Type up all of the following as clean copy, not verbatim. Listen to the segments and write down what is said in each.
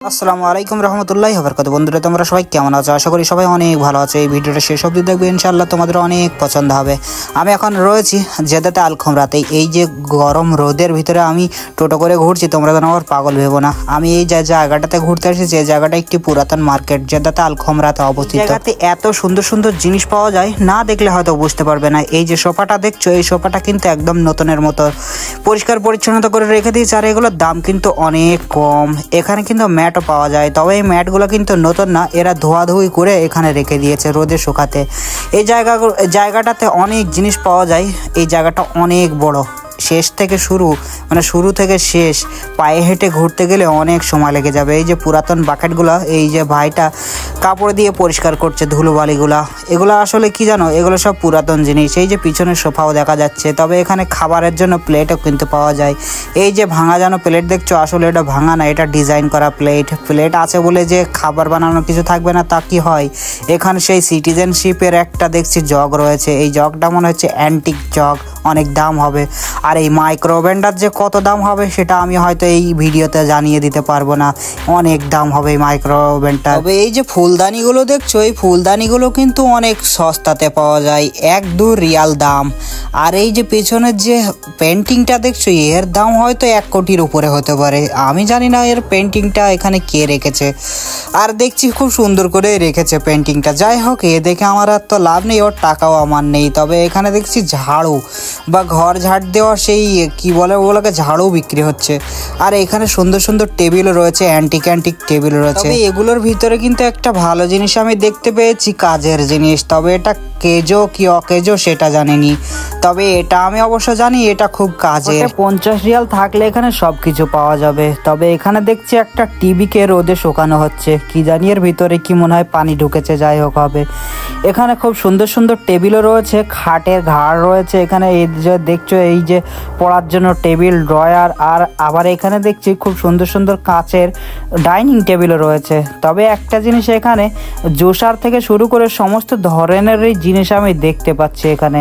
আসসালামু আলাইকুম রহমতুল্লাহি ওয়া বারাকাতুহু। বন্ধুরা তোমরা সবাই কেমন আছো? আশা করি সবাই অনেক ভালো আছে। এই ভিডিওটা শেষ অবধি দেখবে, ইনশাআল্লাহ তোমাদের অনেক পছন্দ হবে। আমি এখন রয়েছি জেদ্দাতে আল খুমরাতে। এই যে গরম রোদের ভিতরে আমি টোটো করে ঘুরছি, তোমরা যেন আবার পাগল ভেবো না। আমি এই যে জায়গাটাতে ঘুরতে এসেছি, এই জায়গাটা একটি পুরাতন মার্কেট, জেদ্দাতে আল খুমরাতে অবস্থিত। জায়গাতে এত সুন্দর সুন্দর জিনিস পাওয়া যায়, না দেখলে হয়তো বুঝতে পারবে না। এই যে সোফাটা দেখছো, এই সোফাটা কিন্তু একদম নতুনের মতো পরিষ্কার পরিচ্ছন্নতা করে রেখে দিয়েছে, আর এগুলোর দাম কিন্তু অনেক কম। এখানে কিন্তু ম্যাটও পাওয়া যায়, তবে এই ম্যাটগুলো কিন্তু নতুন না, এরা ধোয়াধুয়ি করে এখানে রেখে দিয়েছে রোদে শুকাতে। এই জায়গাটাতে অনেক জিনিস পাওয়া যায়। এই জায়গাটা অনেক বড়, শেষ থেকে শুরু, মানে শুরু থেকে শেষ পায়ে হেঁটে ঘুরতে গেলে অনেক সময় লেগে যাবে। এই যে পুরাতন বাকেটগুলো, এই যে ভাইটা কাপড় দিয়ে পরিষ্কার করছে ধুলোবালিগুলা, এগুলো আসলে কি জানো, এগুলো সব পুরাতন জিনিস। এই যে পিছনের সোফাও দেখা যাচ্ছে, তবে এখানে খাবারের জন্য প্লেটও কিন্তু পাওয়া যায়। এই যে ভাঙা যেন প্লেট দেখছো, আসলে এটা ভাঙা না, এটা ডিজাইন করা প্লেট আছে বলে যে খাবার বানানোর কিছু থাকবে না তা কি হয়। এখানে সেই সিটিজেনশিপের একটা দেখছি জগ রয়েছে, এই জগটা মনে হচ্ছে অ্যান্টিক জগ, অনেক দাম হবে। আর এই মাইক্রো ওভেনটার যে কত দাম হবে সেটা আমি হয়তো এই ভিডিওতে জানিয়ে দিতে পারবো না, অনেক দাম হবে এই মাইক্রো ওভেনটা। তবে এই যে ফুলদানিগুলো দেখছো, এই ফুলদানিগুলো কিন্তু অনেক সস্তাতে পাওয়া যায়, 1-2 রিয়াল দাম। আর এই যে পেছনের যে পেন্টিংটা দেখছো, এর দাম হয়তো 1 কোটির উপরে হতে পারে। আমি জানি না এর পেন্টিংটা এখানে কে রেখেছে, আর দেখছি খুব সুন্দর করে রেখেছে পেন্টিংটা। যাই হোক, এ দেখে আমার আর তো লাভ নেই, ওর টাকাও আমার নেই। তবে এখানে দেখছি ঝাড়ু বা ঘর ঝাড় দেওয়া সেই কি বলে ওগুলোকে ঝাড়ু বিক্রি হচ্ছে। আর এখানে সুন্দর সুন্দর টেবিল রয়েছে, অ্যান্টিক টেবিল রয়েছে। তবে এগুলোর ভিতরে কিন্তু একটা ভালো জিনিস আমি দেখতে পেয়েছি, কাজের জিনিস। তবে এটা কেজো কি অকেজো সেটা জানিনি, তবে এটা আমি অবশ্য জানি এটা খুব কাজের। 50 রিয়াল থাকলে এখানে সব কিছু পাওয়া যাবে। তবে এখানে দেখছি একটা টিভিকে রোদে শুকানো হচ্ছে, কি জানি এর ভিতরে কি মনে হয় পানি ঢুকেছে, যাই হোক হবে। এখানে খুব সুন্দর সুন্দর টেবিলও রয়েছে, খাটের ঘাড় রয়েছে এখানে। এই যে দেখছো, এই যে পড়ার জন্য টেবিল, ড্রয়ার, আর আবার এখানে দেখছি খুব সুন্দর সুন্দর কাচের ডাইনিং টেবিলও রয়েছে। তবে একটা জিনিস, এখানে জুসার থেকে শুরু করে সমস্ত ধরনেরই জিনিস আমি দেখতে পাচ্ছি এখানে।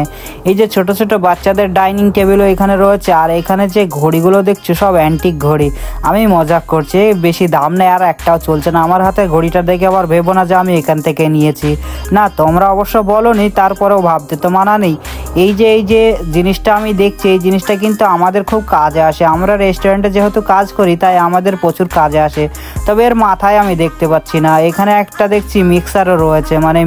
এই যে ছোট ছোট বাচ্চাদের ডাইনিং টেবিলও এখানে রয়েছে। আর এখানে যে ঘড়িগুলো দেখছো, সব অ্যান্টিক ঘড়ি। আমি মজাক করছি, বেশি দাম নেই আর একটাও চলছে না। আমার হাতে ঘড়িটা দেখে আবার ভেবো না যে আমি এখান থেকে নিয়েছি, না তোমরা অবশ্য বলোনি, তারপরেও ভাবতে তো মানা নেই। এই যে জিনিসটা আমি দেখছি, এই জিনিসটা কিন্তু আমাদের খুব কাজে আসে। আমরা রেস্টুরেন্টে যেহেতু কাজ করি, তাই আমাদের প্রচুর কাজে আসে। তবে এর মাথায় আমি দেখতে পাচ্ছি না। এখানে একটা দেখছি মিক্সারও রয়েছে, মানে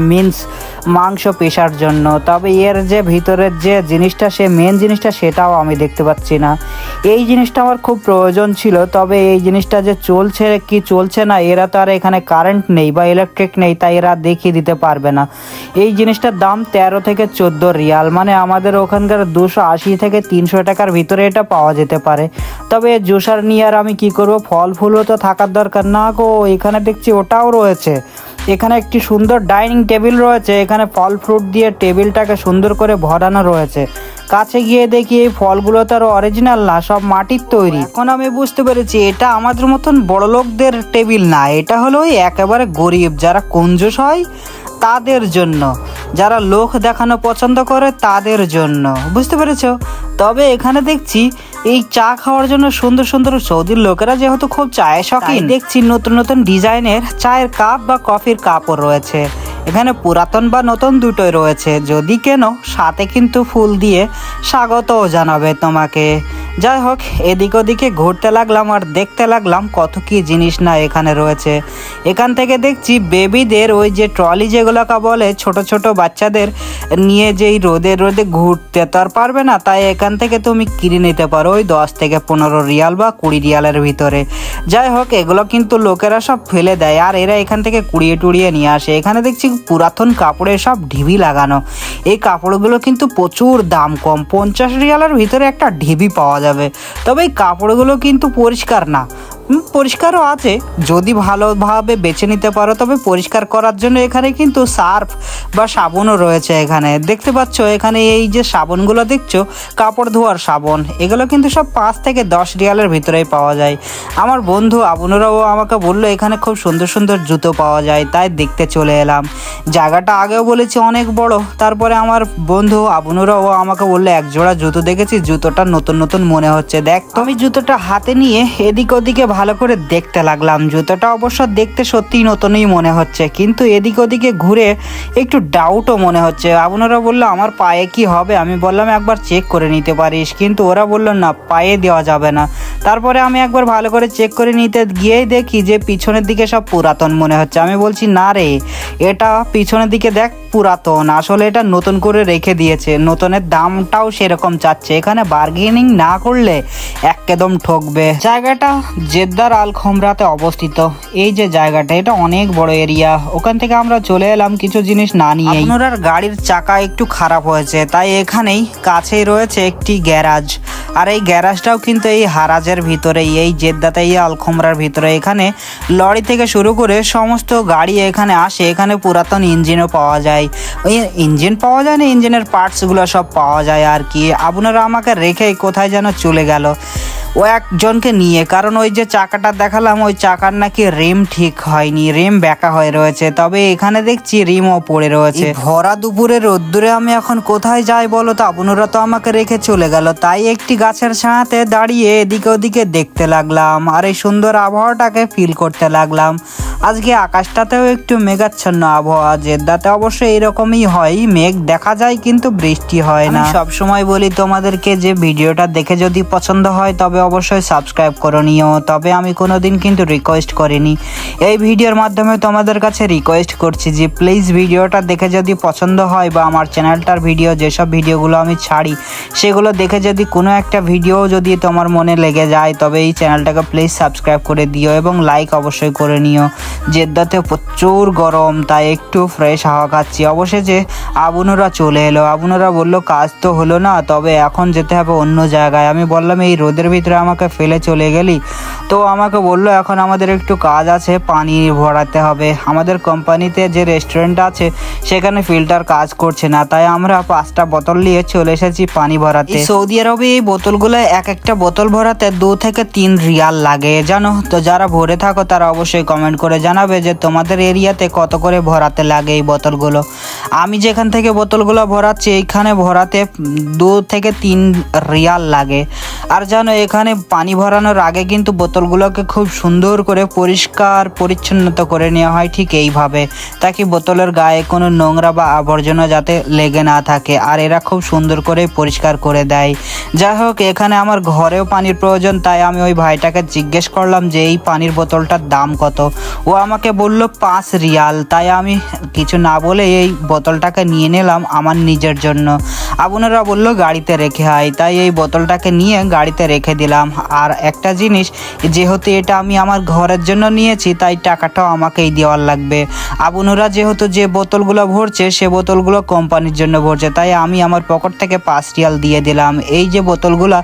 মাংস পেশার জন্য। তবে এর যে ভিতরের যে জিনিসটা, সে মেন জিনিসটা, সেটাও আমি দেখতে পাচ্ছি না। এই জিনিসটা আমার খুব প্রয়োজন ছিল, তবে এই জিনিসটা যে চলছে কি চলছে না, এরা তো আর এখানে কারেন্ট নেই বা ইলেকট্রিক নেই, তাই এরা দেখিয়ে দিতে পারবে না। এই জিনিসটার দাম 13 থেকে 14 রিয়াল, মানে আমাদের ওখানকার 280 থেকে 300 টাকার ভিতরে এটা পাওয়া যেতে পারে। তবে জুসার নিয়ে আর আমি কি করব, ফল ফুলও তো থাকার দরকার না গো। এখানে দেখছি ওটাও রয়েছে। এখানে একটি সুন্দর ডাইনিং টেবিল রয়েছে, এখানে ফল ফ্রুট দিয়ে টেবিলটাকে সুন্দর করে ভরানো রয়েছে। কাছে গিয়ে দেখি এই ফলগুলো তো আর অরিজিনাল না, সব মাটির তৈরি। এখন আমি বুঝতে পেরেছি এটা আমাদের মতন বড় লোকদের টেবিল না, এটা হলো ওই একেবারে গরিব, যারা কঞ্জুস হয় তাদের জন্য, যারা লোক দেখানো পছন্দ করে তাদের জন্য, বুঝতে পেরেছো? তবে এখানে দেখছি এই চা খাওয়ার জন্য সুন্দর সুন্দর, সৌদির লোকেরা যেহেতু খুব চায়ের শৌখিন, দেখছি নতুন নতুন ডিজাইনের চায়ের কাপ বা কফির কাপও রয়েছে। এখানে পুরাতন বা নতুন দুটোই রয়েছে। যদি কেন, সাথে কিন্তু ফুল দিয়ে স্বাগতও জানাবে তোমাকে। যাই হোক, এদিক ওদিকে ঘুরতে লাগলাম আর দেখতে লাগলাম কত কি জিনিস না এখানে রয়েছে। এখান থেকে দেখছি বেবিদের ওই যে ট্রলি যেগুলোকে বলে, ছোট ছোট বাচ্চাদের নিয়ে যেই রোদে ঘুরতে তো আর পারবে না, তাই এখান থেকে তুমি কিনে নিতে পারো ওই 10 থেকে 15 রিয়াল বা 20 রিয়ালের ভিতরে। যাই হোক, এগুলো কিন্তু লোকেরা সব ফেলে দেয়, আর এরা এখান থেকে কুড়িয়ে নিয়ে আসে। এখানে দেখছি পুরাতন কাপড়ের সব ঢিবি লাগানো। এই কাপড়গুলো কিন্তু প্রচুর দাম কম, 50 রিয়ালের ভিতরে একটা ঢিবি পাওয়া যাবে। তবে এই কাপড়গুলো কিন্তু পরিষ্কার না, পরিষ্কারও আছে যদি ভালোভাবে বেছে নিতে পারো। তবে পরিষ্কার করার জন্য এখানে কিন্তু সার্ফ বা সাবুনও রয়েছে এখানে। এখানে দেখতে পাচ্ছ। এখানে এই যে সাবানগুলো দেখছো, কাপড় ধোয়ার সাবান, এগুলো কিন্তু সব 5 থেকে 10 রিয়ালের ভিতরেই পাওয়া যায়। আমার বন্ধু আবুনুরাও আমাকে বললো এখানে খুব সুন্দর সুন্দর জুতো পাওয়া যায়, তাই দেখতে চলে এলাম। জায়গাটা আগেও বলেছি অনেক বড়। তারপরে আমার বন্ধু আবুনুরাও আমাকে বললো এক জোড়া জুতো দেখেছি, জুতোটা নতুন নতুন মনে হচ্ছে, দেখ। তো আমি জুতোটা হাতে নিয়ে এদিক ওদিকে ভালো করে দেখতে লাগলাম। জুতোটা অবশ্য দেখতে সত্যিই নতুনই মনে হচ্ছে, কিন্তু এদিক ওদিকে ঘুরে একটু ডাউটও মনে হচ্ছে। আবুনুরা বললো আমার পায়ে কি হবে? আমি বললাম একবার চেক করে নিতে পারিস, কিন্তু ওরা বললো না, পায়ে দেওয়া যাবে না। তারপরে আমি একবার ভালো করে চেক করে নিতে গিয়েই দেখি যে পিছনের দিকে সব পুরাতন মনে হচ্ছে। আমি বলছি না রে, এটা পিছনের দিকে দেখ পুরাতন, আসলে এটা নতুন করে রেখে দিয়েছে, নতুনের দামটাও সেরকম চাচ্ছে। এখানে বার্গেনিং না করলে একদম ঠকবে। জায়গাটা জেদ্দার আল খোমরাতে অবস্থিত। এই যে জায়গাটা, এটা অনেক বড় এরিয়া। ওখান থেকে আমরা চলে এলাম কিছু জিনিস না নিয়ে। আপনার গাড়ির চাকা একটু খারাপ হয়েছে, তাই এখানেই কাছেই রয়েছে একটি গ্যারাজ। আর এই গ্যারাজটাও কিন্তু এই হারাজের ভিতরে, এই জেদ্দাতে আল খোমরার ভিতরে। এখানে লরি থেকে শুরু করে সমস্ত গাড়ি এখানে আসে। এখানে পুরাতন ইঞ্জিনও পাওয়া যায়, ওই ইঞ্জিন পাওয়া যায় না, ইঞ্জিনের পার্টসগুলো সব পাওয়া যায় আর কি। আপনারা আমাকে রেখে কোথায় যেন চলে গেল ও একজনকে নিয়ে, কারণ ওই যে চাকাটা দেখালাম ওই চাকার নাকি রিম ঠিক হয়নি, রিম ব্যাকা হয়ে রয়েছে। তবে এখানে দেখছি রিমও পড়ে রয়েছে। ভরা দুপুরে রোদ্দুরে আমি এখন কোথায় যাই বলো তো? আপনারা তো আমাকে রেখে চলে গেল, তাই একটি গাছের ছায়াতে দাঁড়িয়ে এদিকে ওদিকে দেখতে লাগলাম আর এই সুন্দর আবহাওয়াটাকে ফিল করতে লাগলাম। আজকে আকাশটাতেও একটু মেঘাচ্ছন্ন আবহাওয়া। জেদ্দাতে অবশ্যই এরকমই হয়, মেঘ দেখা যায় কিন্তু বৃষ্টি হয় না। সব সময় বলি তোমাদেরকে যে ভিডিওটা দেখে যদি পছন্দ হয় তবে অবশ্যই সাবস্ক্রাইব করে নিও। তবে আমি কোনোদিন কিন্তু রিকোয়েস্ট করিনি, এই ভিডিওর মাধ্যমে তোমাদের কাছে রিকোয়েস্ট করছি যে প্লিজ ভিডিওটা দেখে যদি পছন্দ হয় বা আমার চ্যানেলটার ভিডিও, যেসব ভিডিওগুলো আমি ছাড়ি সেগুলো দেখে যদি কোনো একটা ভিডিও যদি তোমার মনে লেগে যায় তবে এই চ্যানেলটাকে প্লিজ সাবস্ক্রাইব করে দিও এবং লাইক অবশ্যই করে নিও। জেদ্দাতে প্রচুর গরম, তাই একটু ফ্রেশ হাওয়া খাচ্ছি। অবশেষে আবুনুরা চলে এলো। আবুনুরা বললো কাজ তো হলো না, তবে এখন যেতে হবে অন্য জায়গায়। আমি বললাম এই রোদের ভিতরে আমাকে ফেলে চলে গেলি? তো আমাকে বললো এখন আমাদের একটু কাজ আছে, পানি ভরাতে হবে। আমাদের কোম্পানিতে যে রেস্টুরেন্ট আছে সেখানে ফিল্টার কাজ করছে না, তাই আমরা 5টা বোতল নিয়ে চলে এসেছি পানি ভরাতে। সৌদি আরবে এই বোতলগুলো এক একটা বোতল ভরাতে 2 থেকে 3 রিয়াল লাগে জানো তো। যারা ভরে থাকো তারা অবশ্যই কমেন্ট করে জানাবে যে তোমাদের এরিয়াতে কত করে ভরাতে লাগে এই বোতলগুলো। আমি যেখান থেকে বোতলগুলো ভরাচ্ছি এইখানে ভরাতে 2 থেকে 3 রিয়াল লাগে। আর জানো এখানে পানি ভরানোর আগে কিন্তু বোতলগুলোকে খুব সুন্দর করে পরিষ্কার পরিচ্ছন্নতা করে নেওয়া হয়, ঠিক এইভাবে, তাকে বোতলের গায়ে কোনো নোংরা বা আবর্জনা যাতে লেগে না থাকে। আর এরা খুব সুন্দর করে পরিষ্কার করে দেয়। যাই হোক, এখানে আমার ঘরেও পানির প্রয়োজন, তাই আমি ওই ভাইটাকে জিজ্ঞেস করলাম যে এই পানির বোতলটার দাম কত। ও আমাকে বলল 5 রিয়াল। তাই আমি কিছু না বলে এই বোতলটাকে নিয়ে নিলাম আমার নিজের জন্য। আপনারা বললো গাড়িতে রেখে হয়, তাই এই বোতলটাকে নিয়ে গাড়িতে রেখে দিলাম। আর একটা জিনিস, যেহেতু এটা আমি আমার ঘরের জন্য নিয়েছি তাই টাকাটাও আমাকেই দেওয়ার লাগবে। আপনারা যেহেতু যে বোতলগুলো ভরছে সে বোতলগুলো কোম্পানির জন্য ভরছে, তাই আমি আমার পকেট থেকে 5 রিয়াল দিয়ে দিলাম। এই যে বোতলগুলো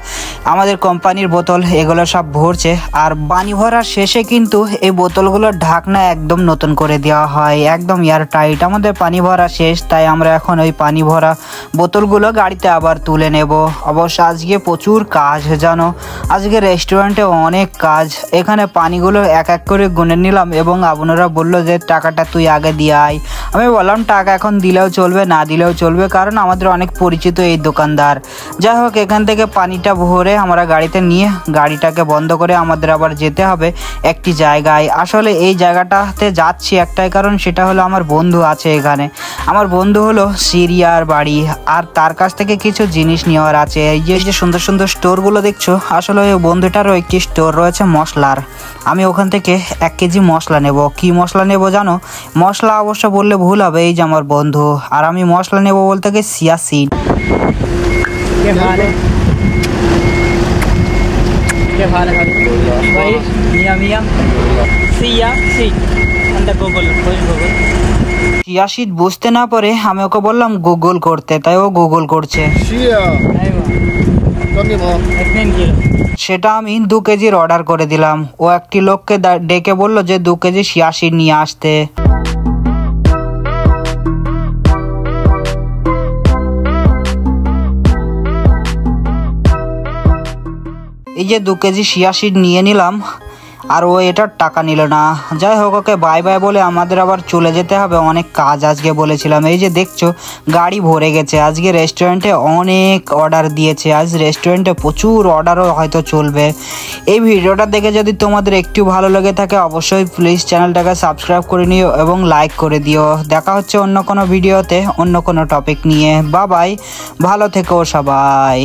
আমাদের কোম্পানির বোতল, এগুলো সব ভরছে। আর পানি ভরার শেষে কিন্তু এই বোতলগুলোর ঢাকনা একদম নতুন করে দেওয়া হয়, একদম এয়ার টাইট। আমাদের পানি ভরা শেষ, তাই আমরা এখন ওই পানি ভরা বোতলগুলো গাড়িতে আবার তুলে নেব। অবশ্য আজকে প্রচুর কাজ জানো, আজকে রেস্টুরেন্টে অনেক কাজ। এখানে পানিগুলো এক এক করে গুনে নিলাম এবং আপনারা বললো যে টাকাটা তুই আগে দিয়ে আয়। আমি বললাম টাকা এখন দিলেও চলবে, না দিলেও চলবে, কারণ আমাদের অনেক পরিচিত এই দোকানদার। যাই হোক, এখান থেকে পানিটা ভরে আমরা গাড়িতে নিয়ে গাড়িটাকে বন্ধ করে আমাদের আবার যেতে হবে একটি জায়গায়। আসলে এই জায়গাটাতে যাচ্ছি একটাই কারণ, সেটা হলো আমার বন্ধু আছে এখানে। আমার বন্ধু হলো সিরিয়ার বাড়ি, আর তার কাছ থেকে কিছু জিনিস নেওয়ার আছে। এই যে সুন্দর সুন্দর স্টোরগুলো দেখছো, আসলে ওই বন্ধুটারও একটি স্টোর রয়েছে মশলার। আমি ওখান থেকে 1 কেজি মশলা নেব। কি মশলা নেব জানো? মশলা অবশ্য বললে ভুল হবে, এই যে আমার বন্ধু। আর আমি মশলা নেব বলতে গিয়ে সিয়া সিড। চিয়া সিড বুঝতে না পারে আমি ওকে বললাম গুগল করতে, তাই ও গুগল করছে। সেটা আমি 2 কেজির অর্ডার করে দিলাম। ও একটি লোককে ডেকে বলল যে 2 কেজি চিয়া সিড নিয়ে আসতে। এই যে 2 কেজি শিয়াশিট নিয়ে নিলাম, আর ও এটার টাকা নিল না। যাই হোক, ওকে বাই বাই বলে আমাদের আবার চলে যেতে হবে, অনেক কাজ আজকে বলেছিলাম। এই যে দেখছো গাড়ি ভরে গেছে, আজকে রেস্টুরেন্টে অনেক অর্ডার দিয়েছে, আজ রেস্টুরেন্টে প্রচুর অর্ডারও হয়তো চলবে। এই ভিডিওটা দেখে যদি তোমাদের একটু ভালো লেগে থাকে অবশ্যই প্লিজ চ্যানেলটাকে সাবস্ক্রাইব করে নিও এবং লাইক করে দিও। দেখা হচ্ছে অন্য কোনো ভিডিওতে অন্য কোনো টপিক নিয়ে। বাই বাই, ভালো থেকো সবাই।